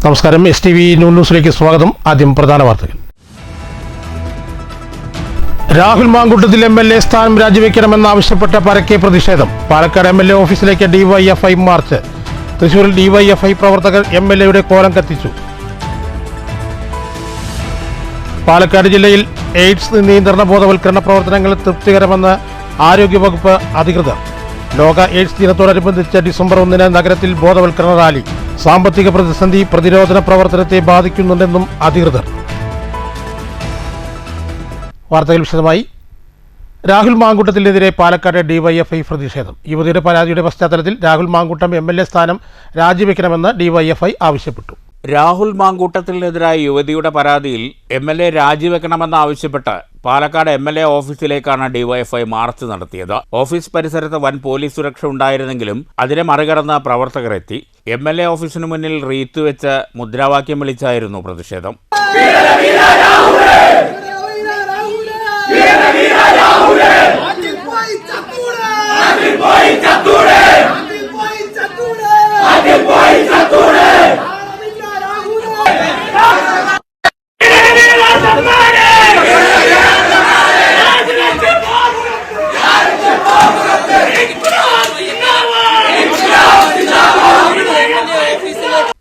നമസ്കാരം. STV ന്യൂസിലേക്ക് സ്വാഗതം. ആദ്യം പ്രധാന വാർത്തകൾ. രാഹുൽ മാങ്കൂട്ടത്തിൽ MLA സ്ഥാനം രാജിവെക്കണമെന്നാവശ്യപ്പെട്ട പരക്കെ പ്രതിഷേധം. പാലക്കാട് MLA ഓഫീസിലേക്ക് DYFI മാർച്ച്. തൃശൂരിൽ DYFI പ്രവർത്തകർ MLAയുടെ കോലം കത്തിച്ചു. പാലക്കാട് ജില്ലയിൽ എയ്ഡ്സ് നിയന്ത്രണ ബോധവൽക്കരണ പ്രവർത്തനങ്ങൾ തൃപ്തികരമെന്ന് ആരോഗ്യവകുപ്പ് അധികൃതർ. ലോക എയ്ഡ്സ് ദിനത്തോടനുബന്ധിച്ച് ഡിസംബർ 1 നഗരത്തിൽ ബോധവൽക്കരണ റാലി. സാമ്പത്തിക പ്രതിസന്ധി പ്രതിരോധന പ്രവർത്തനത്തെ ബാധിക്കുന്നുണ്ടെന്നും അധികൃതർ. വാർത്തകൾ വിശദമായി. രാഹുൽ മാങ്കൂട്ടത്തിനെതിരെ പാലക്കാട് DYFI പ്രതിഷേധം. യുവതിയുടെ പരാതിയുടെ പശ്ചാത്തലത്തിൽ രാഹുൽ മാങ്കൂട്ടം MLA സ്ഥാനം രാജിവെക്കണമെന്ന് DYFI ആവശ്യപ്പെട്ടു. രാഹുൽ മാങ്കൂട്ടത്തിനെതിരായ യുവതിയുടെ പരാതിയിൽ MLA രാജിവെക്കണമെന്നാവശ്യപ്പെട്ട് പാലക്കാട് MLA ഓഫീസിലേക്കാണ് DYFI മാർച്ച് നടത്തിയത്. ഓഫീസ് പരിസരത്ത് വൻ പോലീസ് സുരക്ഷ ഉണ്ടായിരുന്നെങ്കിലും അതിനെ മറികടന്ന് പ്രവർത്തകർ എത്തി. MLA ഓഫീസിനു മുന്നിൽ റീത്ത് വെച്ച് മുദ്രാവാക്യം വിളിച്ചായിരുന്നു പ്രതിഷേധം.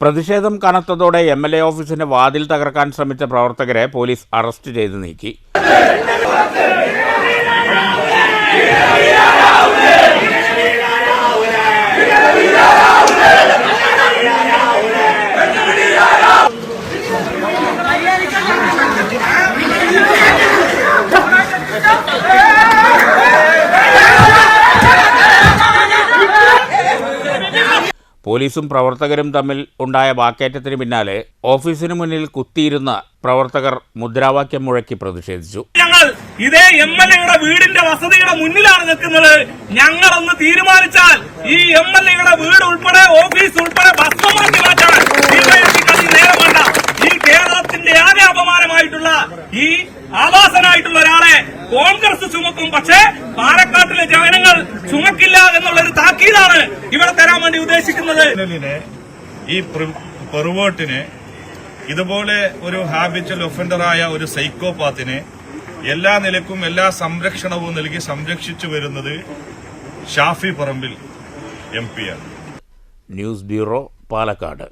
പ്രതിഷേധം കനത്തതോടെ MLA ഓഫീസിന്റെ വാതിൽ തകർക്കാൻ ശ്രമിച്ച പ്രവർത്തകരെ പോലീസ് അറസ്റ്റ് ചെയ്ത് നീക്കി. പോലീസും പ്രവർത്തകരും തമ്മിൽ ഉണ്ടായ വാക്കേറ്റത്തിന് പിന്നാലെ ഓഫീസിന് മുന്നിൽ കുത്തിയിരുന്ന പ്രവർത്തകർ മുദ്രാവാക്യം മുഴക്കി പ്രതിഷേധിച്ചു. ഞങ്ങൾ ഇതേ MLAയുടെ വീടിന്റെ വസതിയുടെ മുന്നിലാണ് നിൽക്കുന്നത്. ഞങ്ങളൊന്ന് തീരുമാനിച്ചാൽ ഈ MLAയുടെ വീട് ഉൾപ്പെടെ ഓഫീസ് ഉൾപ്പെടെ ഭസ്മമാക്കി മാറ്റാൻ നേരം വേണ്ട. ഈ കേരളത്തിന്റെ ആകെ അപമാനമായിട്ടുള്ള ഈ ആവാസനായിട്ടുള്ള ഒരാളെ കോൺഗ്രസ് ചുമക്കും, പക്ഷേ പാലക്കാട്ടിലെ ജനങ്ങൾ ചുമക്കില്ല എന്നുള്ളൊരു താക്കീതാണ് ഇവിടെ തരാൻ വേണ്ടി ഉദ്ദേശിക്കുന്നത്. ഈ പെറുവോട്ടിന് ഇതുപോലെ ഒരു ഹാബിച്വൽ ഒഫൻഡറായ ഒരു സൈക്കോപാത്തിനെ എല്ലാ നിലക്കും എല്ലാ സംരക്ഷണവും നൽകി സംരക്ഷിച്ചു വരുന്നത് ഷാഫി പറമ്പിൽ MP ആണ്. News bureau, Palakkad.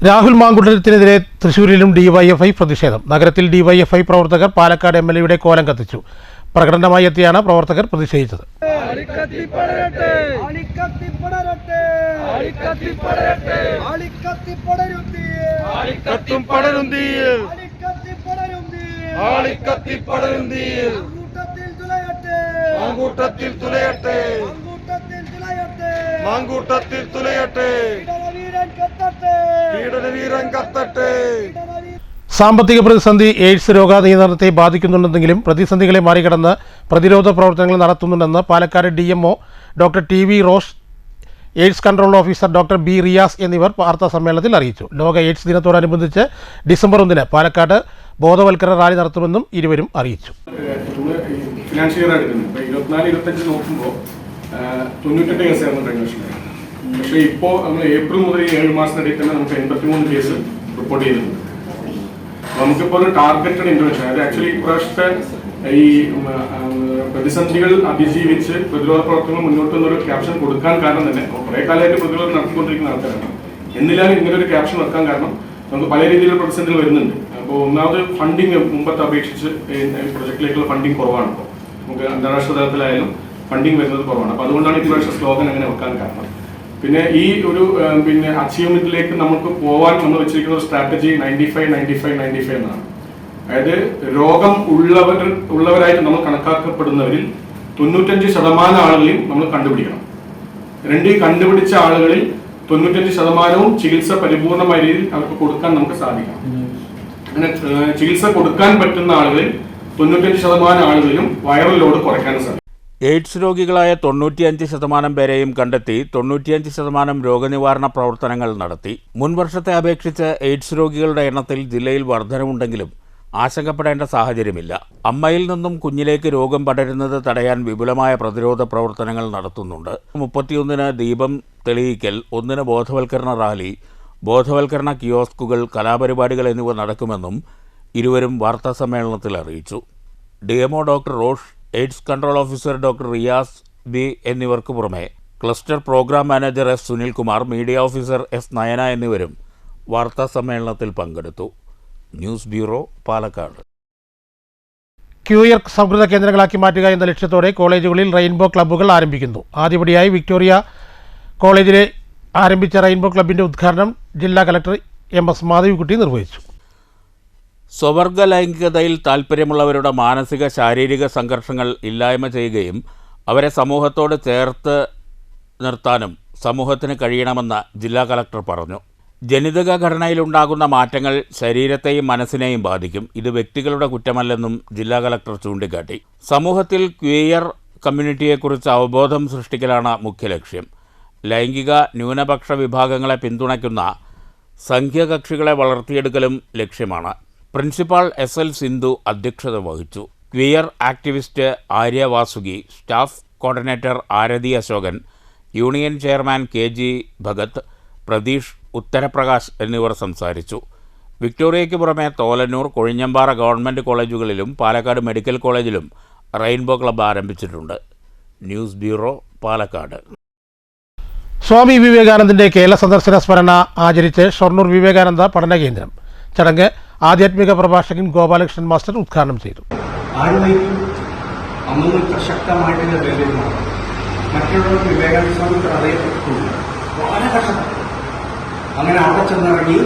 രാഹുൽ മാങ്കൂട്ടത്തിനെതിരെ തൃശൂരിലും DYFI പ്രതിഷേധം. നഗരത്തിൽ DYFI പ്രവർത്തകർ പാലക്കാട് MLAയുടെ കോലം കത്തിച്ചു. പ്രകടനമായി എത്തിയാണ് പ്രവർത്തകർ പ്രതിഷേധിച്ചത്. സാമ്പത്തിക പ്രതിസന്ധി എയ്ഡ്സ് രോഗ നിയന്ത്രണത്തെ ബാധിക്കുന്നുണ്ടെങ്കിലും പ്രതിസന്ധികളെ മറികടന്ന് പ്രതിരോധ പ്രവർത്തനങ്ങൾ നടത്തുന്നുണ്ടെന്ന് Palakkad DMO doctor TV Rosh, AIDS control officer doctor B Riyas എന്നിവർ വാർത്താ സമ്മേളനത്തിൽ അറിയിച്ചു. ലോക എയ്ഡ്സ് ദിനത്തോടനുബന്ധിച്ച് ഡിസംബർ 1 പാലക്കാട് ബോധവൽക്കരണ റാലി നടത്തുമെന്നും ഇരുവരും അറിയിച്ചു. ഫിനാൻഷ്യൽ ഇയർ എടുക്കുന്നത് 24-25 നോക്കുമ്പോൾ 98 കേസായിരുന്നു കഴിഞ്ഞ വർഷം. പക്ഷേ ഇപ്പോൾ നമ്മൾ ഏപ്രിൽ മുതൽ 7 മാസത്തിനിടയിൽ തന്നെ നമുക്ക് 83 കേസ് റിപ്പോർട്ട് ചെയ്തിട്ടുണ്ട്. നമുക്കിപ്പോൾ ഒരു ടാർഗറ്റഡ് ഇന്റർവെൻഷൻ, അത് ആക്ച്വലി ഇപ്രാവശ്യത്തെ ഈ പ്രതിസന്ധികൾ അതിജീവിച്ച് പ്രതിരോധ പ്രവർത്തനങ്ങൾ മുന്നോട്ട് എന്നൊരു ക്യാപ്ഷൻ കൊടുക്കാൻ കാരണം തന്നെ കുറെ കാലമായിട്ട് പ്രതിരോധം നടത്തിക്കൊണ്ടിരിക്കുന്ന ആൾക്കാരാണ്. എന്നിലാണ് ഇങ്ങനൊരു ക്യാപ്ഷൻ വെക്കാൻ കാരണം നമുക്ക് പല രീതിയിലുള്ള പ്രതിസന്ധികൾ വരുന്നുണ്ട്. അപ്പോൾ ഒന്നാമത് ഫണ്ടിങ് മുമ്പത്തെ അപേക്ഷിച്ച് പ്രൊജക്റ്റിലേക്കുള്ള ഫണ്ടിങ് കുറവാണ്. ഇപ്പോൾ നമുക്ക് അന്താരാഷ്ട്ര തലത്തിലായാലും ഫണ്ടിങ് വരുന്നത് കുറവാണ്. അപ്പോൾ അതുകൊണ്ടാണ് ഇപ്രാവശ്യം സ്ലോഗൻ അങ്ങനെ വെക്കാൻ കാരണം. പിന്നെ ഈ ഒരു അച്ചീവ്മെന്റിലേക്ക് നമുക്ക് പോവാൻ നമ്മൾ വെച്ചിരിക്കുന്ന ഒരു സ്ട്രാറ്റജി 95-95-95 എന്നാണ്. അതായത് രോഗം ഉള്ളവരായിട്ട് നമ്മൾ കണക്കാക്കപ്പെടുന്നവരിൽ 95% ആളുകളെയും നമ്മൾ കണ്ടുപിടിക്കണം. ഈ കണ്ടുപിടിച്ച ആളുകളിൽ 95% ചികിത്സ പരിപൂർണമായ രീതിയിൽ അവർക്ക് കൊടുക്കാൻ നമുക്ക് സാധിക്കണം. അങ്ങനെ ചികിത്സ കൊടുക്കാൻ പറ്റുന്ന ആളുകളിൽ 95% ആളുകളിലും വൈറൽ ലോഡ് കുറയ്ക്കാൻ സാധിക്കും. എയ്ഡ്സ് രോഗികളായ 95% പേരെയും കണ്ടെത്തി 95% രോഗനിവാരണ പ്രവർത്തനങ്ങൾ നടത്തി. മുൻവർഷത്തെ അപേക്ഷിച്ച് എയ്ഡ്സ് രോഗികളുടെ എണ്ണത്തിൽ ജില്ലയിൽ വർധനവുണ്ടെങ്കിലും ആശങ്കപ്പെടേണ്ട സാഹചര്യമില്ല. അമ്മയിൽ നിന്നും കുഞ്ഞിലേക്ക് രോഗം പടരുന്നത് തടയാൻ വിപുലമായ പ്രതിരോധ പ്രവർത്തനങ്ങൾ നടത്തുന്നുണ്ട്. 31-ന് ദീപം തെളിയിക്കൽ, 1-ന് ബോധവൽക്കരണ റാലി, ബോധവൽക്കരണ കിയോസ്കുകൾ, കലാപരിപാടികൾ എന്നിവ നടക്കുമെന്നും ഇരുവരും വാർത്താസമ്മേളനത്തിൽ അറിയിച്ചു. DMO doctor Rosh, AIDS control officer doctor Riyas B എന്നിവർക്ക് പുറമെ cluster program manager S. Sunilkumar, media officer S. Nayana എന്നിവരും വാർത്താസമ്മേളനത്തിൽ പങ്കെടുത്തു. News bureau, Palakkad. ക്യൂയർ സൗഹൃദ കേന്ദ്രങ്ങളാക്കി മാറ്റുക എന്ന ലക്ഷ്യത്തോടെ കോളേജുകളിൽ റെയിൻബോ ക്ലബ്ബുകൾ ആരംഭിക്കുന്നു. ആദ്യപടിയായി വിക്ടോറിയ കോളേജിലെ ആരംഭിച്ച റെയിൻബോ ക്ലബിൻ്റെ ഉദ്ഘാടനം ജില്ലാ കളക്ടർ MS. മാധവിക്കുട്ടി നിർവഹിച്ചു. സ്വവർഗ ലൈംഗികതയിൽ താൽപ്പര്യമുള്ളവരുടെ മാനസിക ശാരീരിക സംഘർഷങ്ങൾ ഇല്ലായ്മ ചെയ്യുകയും അവരെ സമൂഹത്തോട് ചേർത്ത് നിർത്താനും സമൂഹത്തിന് കഴിയണമെന്ന് ജില്ലാ കളക്ടർ പറഞ്ഞു. ജനിതക ഘടനയിലുണ്ടാകുന്ന മാറ്റങ്ങൾ ശരീരത്തെയും മനസ്സിനെയും ബാധിക്കും. ഇത് വ്യക്തികളുടെ കുറ്റമല്ലെന്നും ജില്ലാ കളക്ടർ ചൂണ്ടിക്കാട്ടി. സമൂഹത്തിൽ ക്വീയർ കമ്മ്യൂണിറ്റിയെക്കുറിച്ച് അവബോധം സൃഷ്ടിക്കലാണ് മുഖ്യ ലക്ഷ്യം. ലൈംഗിക ന്യൂനപക്ഷ വിഭാഗങ്ങളെ പിന്തുണയ്ക്കുന്ന സംഖ്യകക്ഷികളെ വളർത്തിയെടുക്കലും ലക്ഷ്യമാണ്. പ്രിൻസിപ്പാൾ SL സിന്ധു അധ്യക്ഷത വഹിച്ചു. Queer activist Arya Vasuki, staff coordinator Arathi Ashokan, union chairman KG Bhagat, Pratheesh, ഉത്തരപ്രകാശ് എന്നിവർ സംസാരിച്ചു. വിക്ടോറിയയ്ക്ക് പുറമെ തോലന്നൂർ, കൊഴിഞ്ഞമ്പാറ ഗവൺമെൻറ് കോളേജുകളിലും പാലക്കാട് മെഡിക്കൽ കോളേജിലും റെയിൻബോ ക്ലബ്ബ് ആരംഭിച്ചിട്ടുണ്ട്. News bureau, Palakkad. സ്വാമി വിവേകാനന്ദൻ്റെ കേരള സന്ദർശന സ്മരണ ആചരിച്ച് ഷൊർണൂർ വിവേകാനന്ദ പഠന കേന്ദ്രം. ചടങ്ങ് ആധ്യാത്മിക പ്രഭാഷകൻ ഗോപാലകൃഷ്ണൻ മാസ്റ്റർ ഉദ്ഘാടനം ചെയ്തു. ആരുമായിട്ടും അന്നൊന്നും ഇത്ര ശക്തമായിട്ടുള്ള ബന്ധമാണ്. മറ്റുള്ളവർക്ക് വിവേകാനന്ദ സ്വാമിക്ക് അറിയപ്പെട്ടിട്ടുണ്ട്. വളരെ കഷ്ടപ്പെട്ടു. അങ്ങനെ അവിടെ ചെന്നിറങ്ങി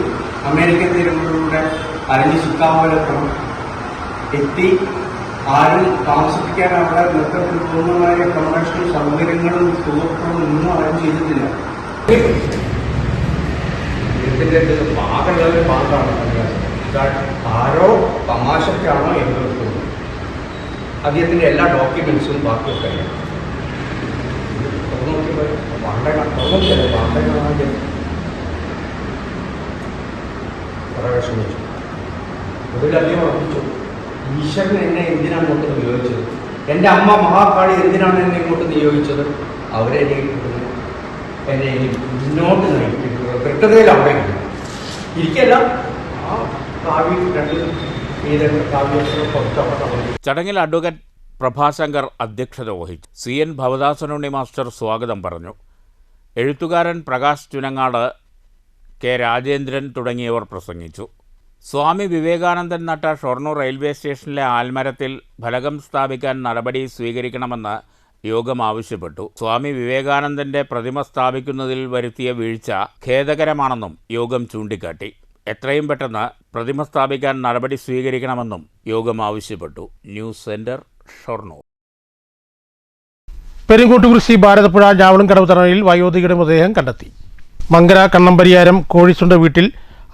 അമേരിക്കൻ തീരങ്ങളിലൂടെ അരഞ്ഞ് ചിക്കാഗോയിലൊക്കെ എത്തി. ആരും താമസിപ്പിക്കാൻ അവിടെ നൃത്തത്തിൽ പൂർണ്ണമായ കൺവെൻഷൻ സൗകര്യങ്ങളും സുഹൃത്തുക്കളും ഒന്നും അറേഞ്ച് ചെയ്തിട്ടില്ല. ഇതിന്റെ ഭാഗങ്ങളിൽ മാത്രമാണ് ആരോ തമാശക്കാണോ എന്ന് തോന്നുന്നു. അദ്ദേഹത്തിന്റെ എല്ലാ ഡോക്യുമെന്റ്സും ബാക്കിയൊക്കെ പ്രവേശിച്ചു. അതിലധികം ഉറപ്പിച്ചു, ഈശ്വരൻ എന്നെ എന്തിനാണ് ഇങ്ങോട്ട് നിയോഗിച്ചത്, എൻ്റെ അമ്മ മഹാകാളി എന്തിനാണ് എന്നെ ഇങ്ങോട്ട് നിയോഗിച്ചത്, അവരെ എന്നെ മുന്നോട്ട് നയിക്കുന്നത് കൃത്യതയിൽ അവിടെ ഇരിക്കല്ല. ആ കാവ്യം രണ്ട് കാവ്യം. ചടങ്ങിൽ അഡ്വക്കേറ്റ് പ്രഭാശങ്കർ അധ്യക്ഷത വഹിച്ചു. CN ഭവദാസനുണ്ണി മാസ്റ്റർ സ്വാഗതം പറഞ്ഞു. എഴുത്തുകാരൻ പ്രകാശ് ചുനങ്ങാട്, K. രാജേന്ദ്രൻ തുടങ്ങിയവർ പ്രസംഗിച്ചു. സ്വാമി വിവേകാനന്ദൻ നട്ട ഷൊർണൂർ റെയിൽവേ സ്റ്റേഷനിലെ ആൽമരത്തിൽ ഫലകം സ്ഥാപിക്കാൻ നടപടി സ്വീകരിക്കണമെന്ന് യോഗം ആവശ്യപ്പെട്ടു. സ്വാമി വിവേകാനന്ദൻ്റെ പ്രതിമ സ്ഥാപിക്കുന്നതിൽ വരുത്തിയ വീഴ്ച ഖേദകരമാണെന്നും യോഗം ചൂണ്ടിക്കാട്ടി. എത്രയും പെട്ടെന്ന് പ്രതിമ സ്ഥാപിക്കാൻ നടപടി സ്വീകരിക്കണമെന്നും യോഗം ആവശ്യപ്പെട്ടു. News centre, Shoranur. പെരുങ്കോട്ടുകുറിശി ഭാരതപ്പുഴ ഞാവളുംകടവ് തറയിൽ വയോധികയുടെ മൃതദേഹം കണ്ടെത്തി. മങ്കര കണ്ണമ്പരിയാരം കോഴിച്ചുണ്ട് വീട്ടിൽ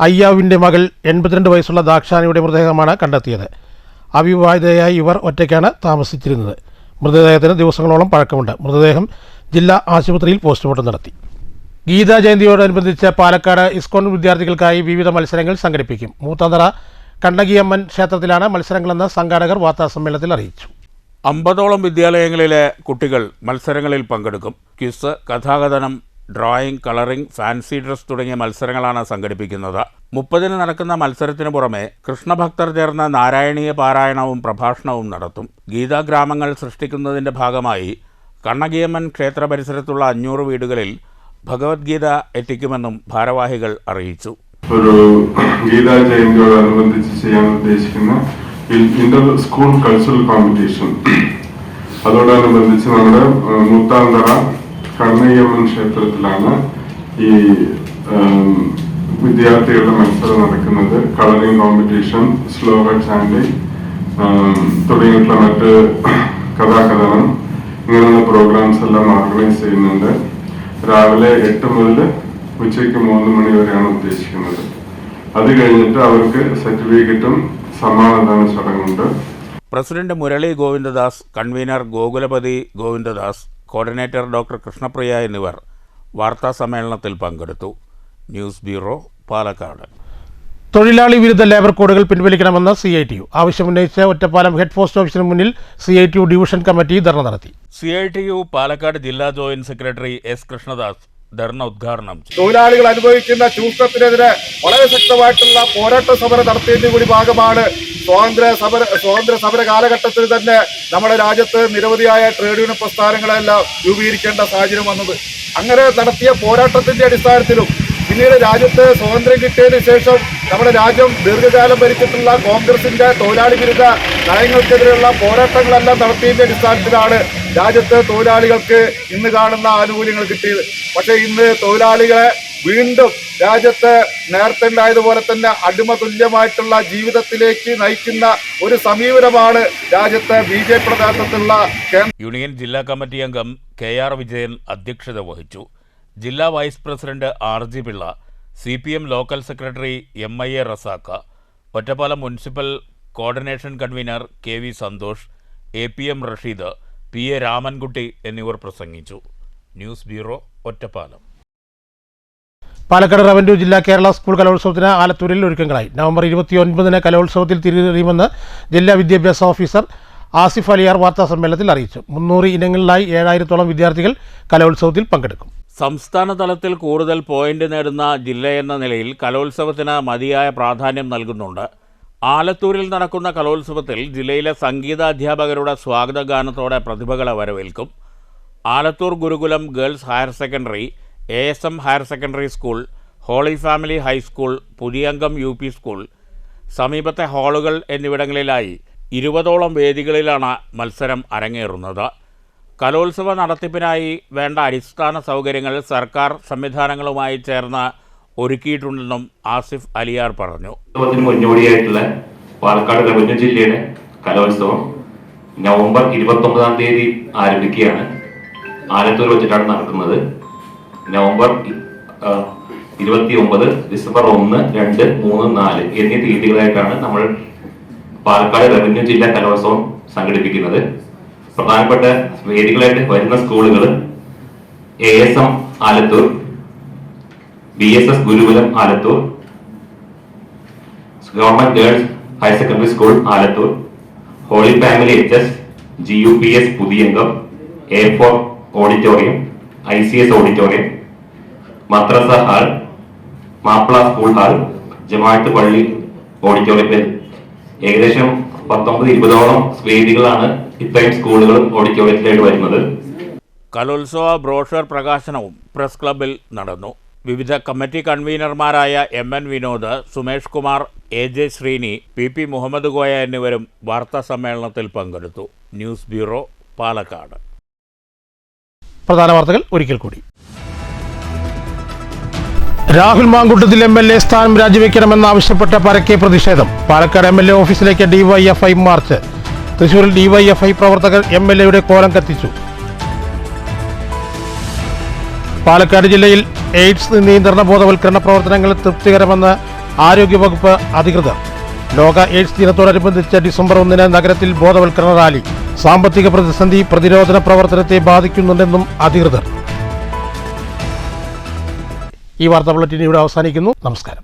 അയ്യാവിൻ്റെ മകൾ 82 വയസ്സുള്ള ദാക്ഷാനിയുടെ മൃതദേഹമാണ് കണ്ടെത്തിയത്. അവിവാഹിതയായി ഇവർ ഒറ്റയ്ക്കാണ് താമസിച്ചിരുന്നത്. മൃതദേഹത്തിന് ദിവസങ്ങളോളം പഴക്കമുണ്ട്. മൃതദേഹം ജില്ലാ ആശുപത്രിയിൽ പോസ്റ്റ്മോർട്ടം നടത്തി. ഗീതാ ജയന്തിയോടനുബന്ധിച്ച് പാലക്കാട് ഇസ്കോൺ വിദ്യാർത്ഥികൾക്കായി വിവിധ മത്സരങ്ങൾ സംഘടിപ്പിക്കും. മൂത്താന്തറ കണ്ണകിയമ്മൻ ക്ഷേത്രത്തിലാണ് മത്സരങ്ങളെന്ന് സംഘാടകർ വാർത്താസമ്മേളനത്തിൽ അറിയിച്ചു. 50ഓളം വിദ്യാലയങ്ങളിലെ കുട്ടികൾ മത്സരങ്ങളിൽ പങ്കെടുക്കും. ക്വിസ്, കഥാകഥനം, ഡ്രോയിങ്, കളറിംഗ്, ഫാൻസി ഡ്രസ് തുടങ്ങിയ മത്സരങ്ങളാണ് സംഘടിപ്പിക്കുന്നത്. 30-ന് നടക്കുന്ന മത്സരത്തിന് പുറമെ കൃഷ്ണഭക്തർ ചേർന്ന് നാരായണീയ പാരായണവും പ്രഭാഷണവും നടത്തും. ഗീതാഗ്രാമങ്ങൾ സൃഷ്ടിക്കുന്നതിൻ്റെ ഭാഗമായി കണ്ണകിയമ്മൻ ക്ഷേത്ര പരിസരത്തുള്ള 500 വീടുകളിൽ ഭഗവത്ഗീത എത്തിക്കുമെന്നും ഭാരവാഹികൾ അറിയിച്ചു. ഒരു ഗീതാ ജയന്തിയോടനുബന്ധിച്ച് ചെയ്യാൻ ഉദ്ദേശിക്കുന്ന ഇന്റർ സ്കൂൾ കൾച്ചറൽ കോമ്പറ്റീഷൻ, അതോടനുബന്ധിച്ച് നമ്മുടെ മൂത്താന്തറ കണ്ണകിയമ്മൻ ക്ഷേത്രത്തിലാണ് ഈ വിദ്യാർത്ഥികളുടെ മത്സരം നടക്കുന്നത്. കളറിംഗ് കോമ്പറ്റീഷൻ, ശ്ലോക ചാൻഡിങ് തുടങ്ങിയിട്ടുള്ള മറ്റ് കഥാകഥനം, ഇങ്ങനെയുള്ള പ്രോഗ്രാംസ് എല്ലാം ഓർഗനൈസ് ചെയ്യുന്നുണ്ട്. രാവിലെ 8 മുതൽ ഉച്ചയ്ക്ക് 3 മണി വരെയാണ് ഉദ്ദേശിക്കുന്നത്. അത് കഴിഞ്ഞിട്ട് അവർക്ക് സർട്ടിഫിക്കറ്റും സമ്മാനദാന ചടങ്ങുണ്ട്. President Murali Govindadas, convener Gokulapathi Govindadas, coordinator doctor Krishnapriya എന്നിവർ വാർത്താസമ്മേളനത്തിൽ പങ്കെടുത്തു. News bureau, Palakkad. തൊഴിലാളി വിരുദ്ധ ലേബർ കോഡുകൾ പിൻവലിക്കണമെന്ന് CITU ആവശ്യമുന്നയിച്ച് ഒറ്റപ്പാലം ഹെഡ് പോസ്റ്റ് ഓഫീസിന് മുന്നിൽ CITU ഡിവിഷൻ കമ്മിറ്റി ധർണ നടത്തി. CITU പാലക്കാട് ജില്ലാ ജോയിന്റ് സെക്രട്ടറി S. കൃഷ്ണദാസ് ധർണ ഉദ്ഘാടനം ചെയ്തു. തൊഴിലാളികൾ അനുഭവിക്കുന്ന ചൂഷണത്തിനെതിരെ വളരെ ശക്തമായിട്ടുള്ള പോരാട്ട സമരം നടത്തിയതിന്റെ കൂടി ഭാഗമാണ് സ്വാതന്ത്ര്യ സമര കാലഘട്ടത്തിൽ തന്നെ നമ്മുടെ രാജ്യത്ത് നിരവധിയായ ട്രേഡ് യൂണിയൻ പ്രസ്ഥാനങ്ങളെല്ലാം രൂപീകരിക്കേണ്ട സാഹചര്യം വന്നത്. അങ്ങനെ നടത്തിയ പോരാട്ടത്തിന്റെ അടിസ്ഥാനത്തിലും പിന്നീട് രാജ്യത്ത് സ്വാതന്ത്ര്യം കിട്ടിയതിനു ശേഷം നമ്മുടെ രാജ്യം ദീർഘകാലം ഭരിച്ചിട്ടുള്ള കോൺഗ്രസിന്റെ തൊഴിലാളി വിരുദ്ധ നയങ്ങൾക്കെതിരെയുള്ള പോരാട്ടങ്ങളെല്ലാം നടത്തിയതിന്റെ അടിസ്ഥാനത്തിലാണ് രാജ്യത്ത് തൊഴിലാളികൾക്ക് ഇന്ന് കാണുന്ന ആനുകൂല്യങ്ങൾ കിട്ടിയത്. പക്ഷേ ഇന്ന് തൊഴിലാളികളെ വീണ്ടും രാജ്യത്ത് നേരത്തെ ഉണ്ടായതുപോലെ തന്നെ അടിമ തുല്യമായിട്ടുള്ള ജീവിതത്തിലേക്ക് നയിക്കുന്ന ഒരു സമീപനമാണ് രാജ്യത്തെ BJP നേതൃത്വത്തിലുള്ള യൂണിയൻ ജില്ലാ കമ്മിറ്റി അംഗം KR വിജയൻ അധ്യക്ഷത വഹിച്ചു. ജില്ലാ vice president RG Pillai, CPM local secretary MIA Razak, Ottapalam municipal coordination convener KV Santhosh, APM Rasheed, PA Ramankutty എന്നിവർ പ്രസംഗിച്ചു. News bureau, Ottapalam. Palakkad revenue ജില്ലാ കേരള സ്കൂൾ കലോത്സവത്തിന് ആലത്തൂരിൽ ഒരുക്കങ്ങളായി. നവംബർ 29 കലോത്സവത്തിൽ തിരിതെറിയുമെന്ന് ജില്ലാ വിദ്യാഭ്യാസ ഓഫീസർ ആസിഫ് അലിയാർ വാർത്താസമ്മേളനത്തിൽ അറിയിച്ചു. 300 ഇനങ്ങളിലായി 7000-ഓളം വിദ്യാർത്ഥികൾ കലോത്സവത്തിൽ പങ്കെടുക്കും. സംസ്ഥാന തലത്തിൽ കൂടുതൽ പോയിന്റ് നേടുന്ന ജില്ലയെന്ന നിലയിൽ കലോത്സവത്തിന് മതിയായ പ്രാധാന്യം നൽകുന്നുണ്ട്. ആലത്തൂരിൽ നടക്കുന്ന കലോത്സവത്തിൽ ജില്ലയിലെ സംഗീതാധ്യാപകരുടെ സ്വാഗതഗാനത്തോടെ പ്രതിഭകളെ വരവേൽക്കും. Alathur Gurukulam girls higher secondary, ASM higher secondary school, holy family high school, Puthiyangam UP school, സമീപത്തെ ഹാളുകൾ എന്നിവിടങ്ങളിലായി 20ഓളം വേദികളിലാണ് മത്സരം അരങ്ങേറുന്നത്. കലോത്സവ നടത്തിപ്പിനായി വേണ്ട അടിസ്ഥാന സൗകര്യങ്ങൾ സർക്കാർ സംവിധാനങ്ങളുമായി ചേർന്ന് ഒരുക്കിയിട്ടുണ്ടെന്നും ആസിഫ് അലിയാർ പറഞ്ഞു. മുന്നോടിയായിട്ടുള്ള പാലക്കാട് റവന്യൂ ജില്ലയുടെ കലോത്സവം നവംബർ 29-ാം തീയതി ആരംഭിക്കുകയാണ്. ആലത്തൂർ വെച്ചിട്ടാണ് നടക്കുന്നത്. നവംബർ 29, ഡിസംബർ 1, 2, 3, 4 എന്നീ തീയതികളായിട്ടാണ് നമ്മൾ പാലക്കാട് റവന്യൂ ജില്ലാ കലോത്സവം സംഘടിപ്പിക്കുന്നത്. പ്രധാനപ്പെട്ട വേദികളായിട്ട് വരുന്ന സ്കൂളുകൾ ASM Alathur, BSS Gurukulam Alathur, government girls higher secondary school Alathur, holy family HS, GUPS Puthiyangam, A4 auditorium, ICS auditorium, മദ്രസ ഹാൾ, മാപ്പിള സ്കൂൾ ഹാൾ, ജമാഅത്ത് പള്ളി ഓഡിറ്റോറിയത്തിൽ ഏകദേശം 19-20ഓളം വേദികളാണ് ഇത്രയും സ്കൂളുകളും ഓഡിറ്റോറിയത്തിലായിട്ട് വരുന്നത്. കലോത്സവ ബ്രോഷർ പ്രകാശനവും പ്രസ് ക്ലബിൽ നടന്നു. വിവിധ കമ്മിറ്റി കൺവീനർമാരായ MN Vinod, Sumesh Kumar, AJ Sreeni, PP Muhammad Koya എന്നിവരും വാർത്താ സമ്മേളനത്തിൽ പങ്കെടുത്തു. News bureau, Palakkad. പ്രധാന വാർത്തകൾ ഒരിക്കൽ കൂടി. രാഹുൽ മാങ്കൂട്ടത്തിൽ MLA സ്ഥാനം രാജിവെക്കണമെന്നാവശ്യപ്പെട്ട പരക്കെ പ്രതിഷേധം. പാലക്കാട് MLA ഓഫീസിലേക്ക് DYFI മാർച്ച്. തൃശൂരിൽ DYFI പ്രവർത്തകർ MLAയുടെ കോലം കത്തിച്ചു. പാലക്കാട് ജില്ലയിൽ എയ്ഡ്സ് നിയന്ത്രണ ബോധവൽക്കരണ പ്രവർത്തനങ്ങൾ തൃപ്തികരമെന്ന് ആരോഗ്യവകുപ്പ് അധികൃതർ. ലോക എയ്ഡ്സ് ദിനത്തോടനുബന്ധിച്ച് ഡിസംബർ 1 നഗരത്തിൽ ബോധവൽക്കരണ റാലി. സാമ്പത്തിക പ്രതിസന്ധി പ്രതിരോധന പ്രവർത്തനത്തെ ബാധിക്കുന്നുണ്ടെന്നും അധികൃതർ. ഈ വാർത്താ ബുള്ളറ്റിൻ ഇവിടെ അവസാനിക്കുന്നു. നമസ്കാരം.